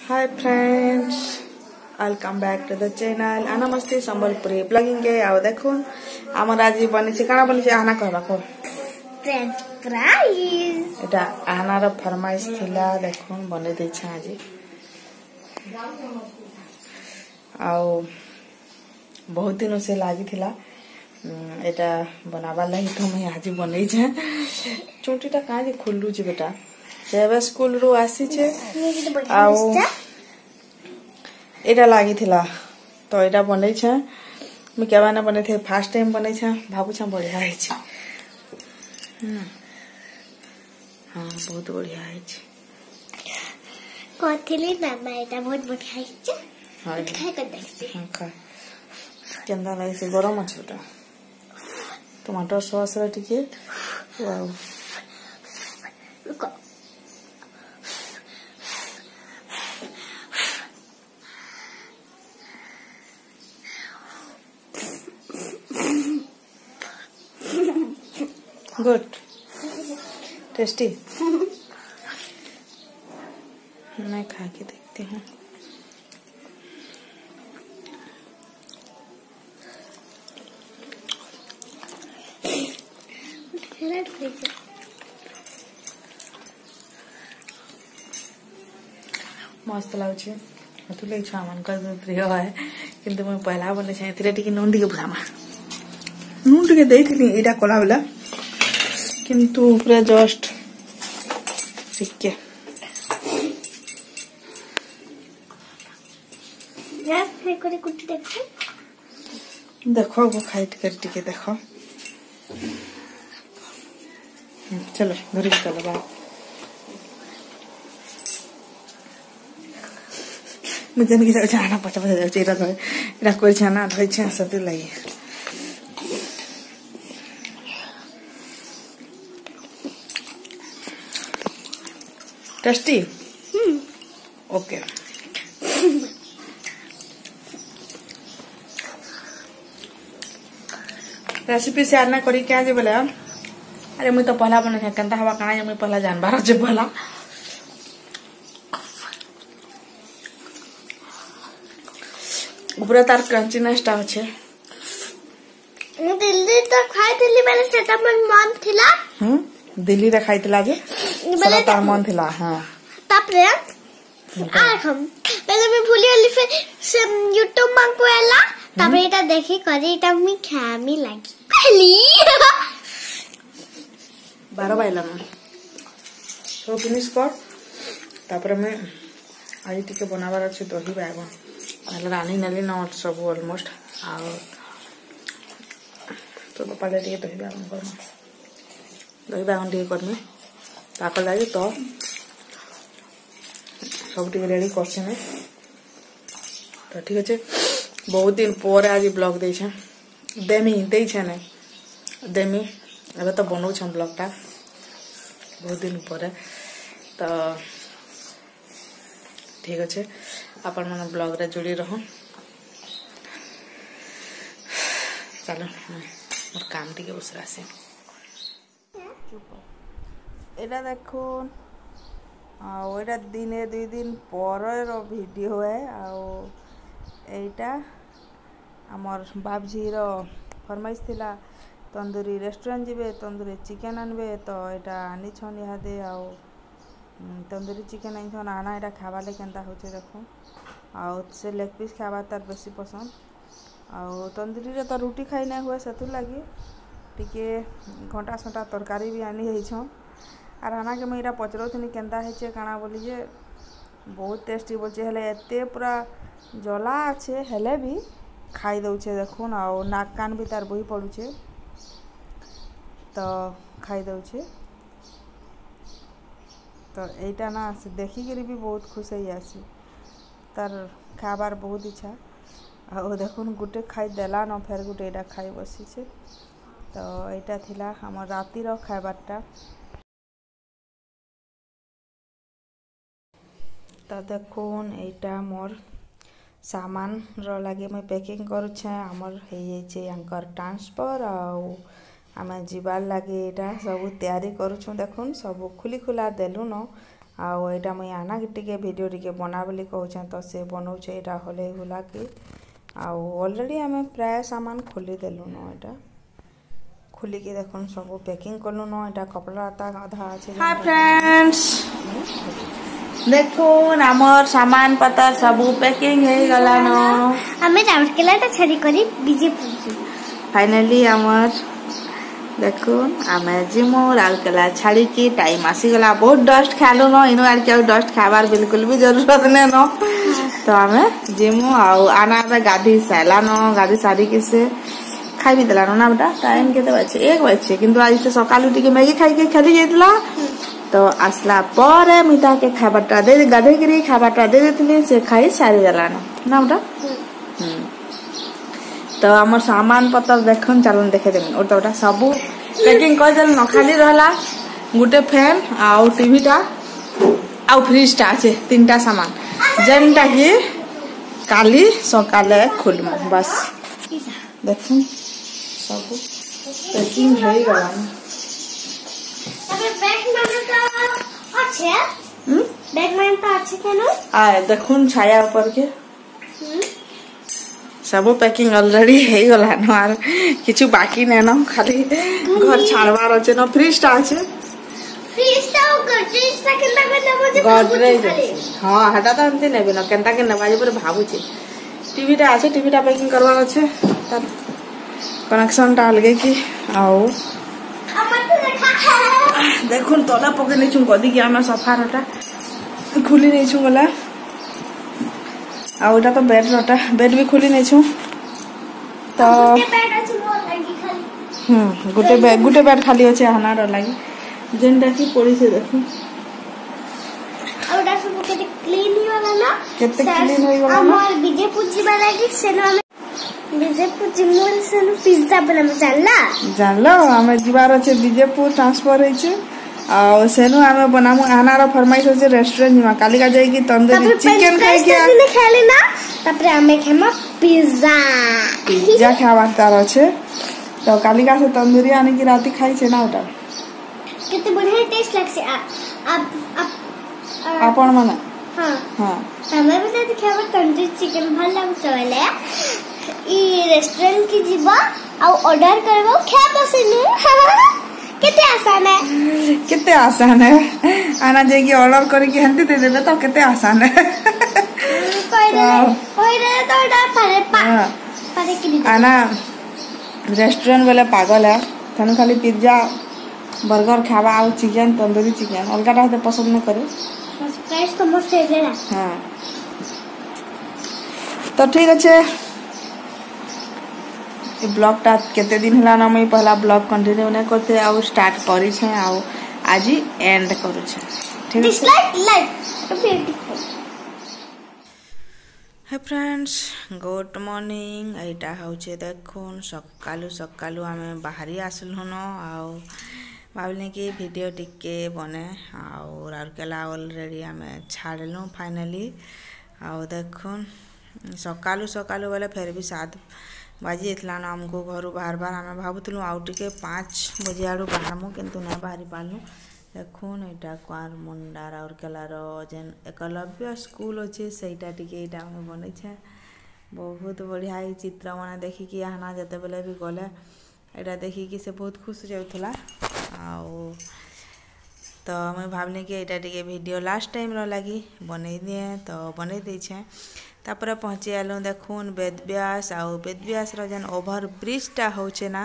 Hi friends, welcome back to the channel. नमस्ते Sambalpuri blogging के आओ देखो आमर आज बनी छे काना बनी छे आना कहबा को फ्रेंच फ्राइज एटा आनार फरमाइश थिला देखो बने दे छे आज आओ बहुत दिन से लागी थिला एटा बनावा लागि तो मैं आज बनै छे चोटीटा काहे खुल्लू छे बेटा सेवे स्कूल रो आसी छे आओ एटा लागी थिला तो एटा बनै छे मैं केबा ना बनै थे फर्स्ट टाइम बनै छे भाबू छे बढ़िया है छे हां बहुत बढ़िया है छे कोथिली ना एटा बहुत बढ़िया है छे हां खाय कर देखते हां खा केंदा लागे से गरम अछि ओटा टमाटर सॉस रे टिके वाओ गुड टेस्टी मैं खा के देखती हूँ मस्त लाଗୁଛି ମତେ ଲାଗି ଛୁଆ ମାନଙ୍କର ପ୍ରିୟ है କିନ୍ତୁ ମୁଁ ପहला ବନେ ଚାହିଁଥିଲି ଟିକେ ନୁନ ଟିକେ ଭୁଲାମା ନୁନ ଟିକେ ଦେଇଥିଲି ଏଇଟା କଲା ବେला किंतु पूरा जस्ट ठीक है देखो वो खाइट कर टिके देखो चलो घर भी चलो बाहर मुझे नहीं जाना पचा पचा जाऊँ एरा धोए एरा कोई छाना धोए छे सती लगी टेस्टी ओके रेसिपी शेयर ना करी क्या जे बोले अरे मुई तो पहला बने केनता हवा काना मुई पहला जानबार जे पहला ऊपर तार क्रंचीनेस टा আছে दिल्ली तो खाइथिली बेले सेटा मन थिला दिल्ली रे खाइथिला जे सला तार मन थिला हां तापरे आखम पहले मैं भूली गली फिर से YouTube मांग को एला तापरे एटा देखि करी एटा मी खामी लागी पहली 12 बाइला में तो फिनिश कर तापरे मैं आज टिके बनाबार अछि दही बागन आले रानी नली नॉट सब ऑलमोस्ट आ तो पापा ले टिके दही बागन कर दही बागन टिके करमे ताको लागि तो सब टिके रेडी करछे ने तो ठीक अछि बहुत दिन पर आज ब्लॉग दै छै देमी दै छै ने देमी अबे तो बनौ छै ब्लॉग टा बहुत दिन पर तो ठीक अछि अपन मन ब्लॉग रे जुड़ी रहो चलो मोर काम टिके उसरा से एटा देखो एटा दिने 2 दिन पर वीडियो है एटा हमर बाबजी रो फरमाइश थिला तंदूरी रेस्टोरेंट जिबे तंदूरी चिकन आनबे तो एटा आनी छन यादे तंदूरी चिकन आनी छन आना एटा खावा ले केनता होचे देखो से लेग पीस खावा तार बेसी पसंद तंदूरी रे तो रोटी खाई ना हुए सेतु लागी टिके घंटा सटा तरकारी भी आनी है छन आर आना के मैं पचरथनी केनता है काना बोली जे बहुत टेस्टी बोलचे हेले एते पूरा जला अच्छे हेले भी खाई दउछे देखुन नाक कान भी तार बही पड़ुछे तो खाई दउछे तो एटा ना से देखी करी भी बहुत खुश है आसी तार खाबार बहुत इच्छा देखुन गुटे खाई देला न फेर गुटे एटा खाई बसी छे तो एटा थिला हमर राती रो खाइबारटा तो देखुन एटा मोर सामान रो लागे मैं पैकिंग करू छे हमर हे जे अंकर ट्रांसफर आमे जीवार लागे एटा सब तैयारी करू छु देखुन सब खुली खुला देलु न आउ एटा मुई आना टिके वीडियो टिके बना बोली कहूँ तो से बनाऊे यहाँ हल हुला कि आउ ऑलरेडी आम प्राय सामान खोली देलु न एटा खोलिकी देखुन सब पैकिंग कलु न एटा कपड़ा लता अधा अच्छे। हाय फ्रेंड्स देखुन आमर सामान पतर सब पैकिंग हो गला न हमें राउरकेला छाड़ी करी विजयपुर फाइनली आमर देखुन आमे जिमु राउरकेला छाड़ी की टाइम आसीगला बहुत डस्ट खालु न इनो आर के डस्ट खाबार बिल्कुल भी जरूरत ने न तो आमे जिमु आउ आना गाधी साला न गाधी सारी के से खाई भी देला ना बेटा टाइम केते बजे 1 बजे किंतु आज से सकालू टिके मैगी खाई के खेली जाइतला तो आसला पर मिता के खाबाटा दे गाधे गिरी खाबाटा दे देतली से खाई सारी देला ना बेटा तो हमर सामान पतर देखन चलन देखे देम और तोटा सब पैकिंग कर देल न खाली रहला गुटे फैन आउ टीवी टा आउ फ्रिज टा আছে तीनटा सामान जेनटा की काली सकाले खोलम बस देखुन सब पैकिंग हो गला तबे बैग में तो अच्छे बैग में तो अच्छे केनो आ देखुन छाया ऊपर के सब पैकिंग ऑलरेडी हो गला न आर किछु बाकी नै न खाली घर छाड़बार अछि न फ्रिज टा अछि फ्रिज ता गडरेज ता केनता के लेबो जे गडरेज हां हटा त हमते नेबे न केनता के नबाजे पर भाबु छी टीवी टा अछि टीवी टा पैकिंग करबार अछि त कनेक्शन टा अलगे की आओ देखुन तला पके नै छु गदी के हम सफा रटा खुली नै छु गला आउटा तो बेड रटा बेड भी खुली नै छु तो बेड अछि मोर लागी खाली गुटे बेड खाली अछि हनार लागी जेनटा की पड़ी से देखु आउटा सब के क्लीन ही वाला ना केते क्लीन होई वाला हमर विजयपुर जी वाला की सेनो विजयपुर जी मोर सेनो पिज्जा बना जानला हमें जीवार अछि विजयपुर ट्रांसफर होई छै आ सेनु आमे बनामु आनार फरमाइश होचे रेस्टोरेंट में काली का जाई की तंदूरी चिकन खाई के खाली ना तपरे हमें खेमा पिज्जा खावा तार अछि तो काली का से तंदूरी आने की राती खाई छे ना ओटा कितने बढ़िया टेस्ट लगसे अब आपण माने हां हां हमें भी तो खावा तंदूरी चिकन भल लाग चले ई रेस्टोरेंट की जीवा आ ऑर्डर करबो खाबो सेनु कितने आसान है आना जाएगी ऑर्डर करके हंती दे देबे तो कितने आसान है आना रेस्टोरेंट वाले पागल है तनु खाली पिज्जा बर्गर खावा आउ चिकन तंदूरी चिकन अलगा टा पसंद न करे प्राइस तो मोर फेवरेट है हां तो ठीक अच्छे ब्लॉग टा केते दिन हला ना मैं पहला ब्लॉग कंटिन्यू नै करते आ स्टार्ट करी छै आ आज एंड करू छै ठीक है like beautiful hey friends good morning एटा हो छै देखुन सकालू सकालू आमे बाहरी आसलु न आ भाबले कि वीडियो टिके बने आ राउरकेला ऑलरेडी आमे छाड़लु फाइनली आ देखुन सकालू सकालू वाले फिर भी 7 बाजी इतला ना हमको घर बाहर बार हमें भाबुतलु आउ टिके 5 बजे आडू बाहरमु किंतु ना बाहरी पालनु देखुन एटा क्वार मुंडा राउरकेला रो जेन एकलव्य स्कूल अछि सेटा टिके एटा हम बनै छै बहुत बढ़िया ई चित्र माने देखि कि आना जते बेले भी गले एटा देखि कि से बहुत खुश जाउथला आउ तो हमें भाबले कि एटा टिके वीडियो लास्ट टाइम रो लागि बनै दिए तो बनै दै छै तापर पहुँची आलु देखुन वेदव्यास आ वेदव्यास रो जेन ओभर ब्रिज टा होचे ना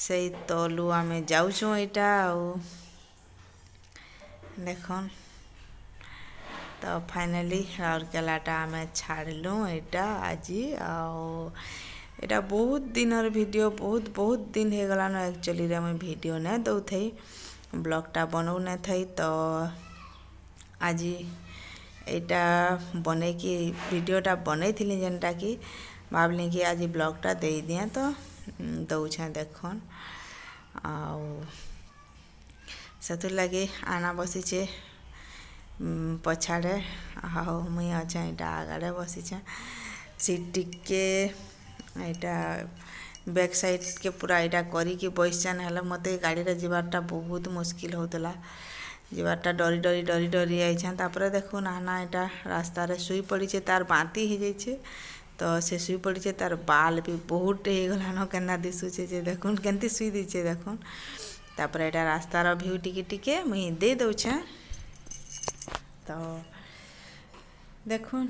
से तलु आमे जाउछु एटा आ देखुन तो फाइनली राउरकेलाटा आमे छाड़लु एटा आज आ एटा बहुत दिनर वीडियो बहुत दिन हे गला न एक्चुअली रे मैं वीडियो नै दउथै ब्लॉगटा बनौ नै थई तो आज एटा बने की वीडियोटा बनै थिली जेनटा कि भाबली कि आज ब्लॉगटा दे दिया तो दउ छै देखन आउ सतु लगे आना बसी छे पछाड़े आउ मुई अच्छा एटा आगड़े बसी छे सीट टिके एटा बैक साइड के पूरा एटा करी कि बैस जान हला मते गाड़ी रे जीवारटा बहुत मुश्किल होतला जीवारटा डरी डरी डरी डरी आइछे तापर देखुन आना एटा रास्ता रे सुई पड़ीछे तार बांती हो जाइछे तो से सुई पड़ीछे तार बाल भी बहुत हो गलान केना दिशुचे जे देखुन केनती सुई दीछे देखुन तापर एटा रास्तार व्यू टिके टिके मुई दे दउछे तो देखुन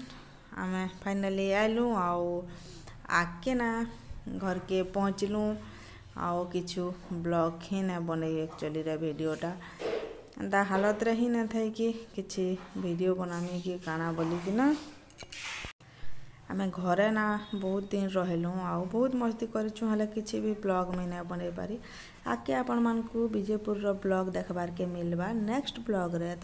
आमे फाइनली आइलु आउ आके ना घर के पहुँचलु आओ किछु ब्लॉग ही ना बने एक्चुअली रे वीडियोटा दा हालत रे ही ना थाई कि किछि वीडियो बनामी कि काना बोली कि ना आमे घरे ना बहुत दिन रहलु आउ बहुत मस्ती करछु हले किछि भी ब्लॉग में ना बने पारी आके आपण मान को विजयपुर रो ब्लॉग देखबार के मिलबा नेक्स्ट ब्लॉग रे।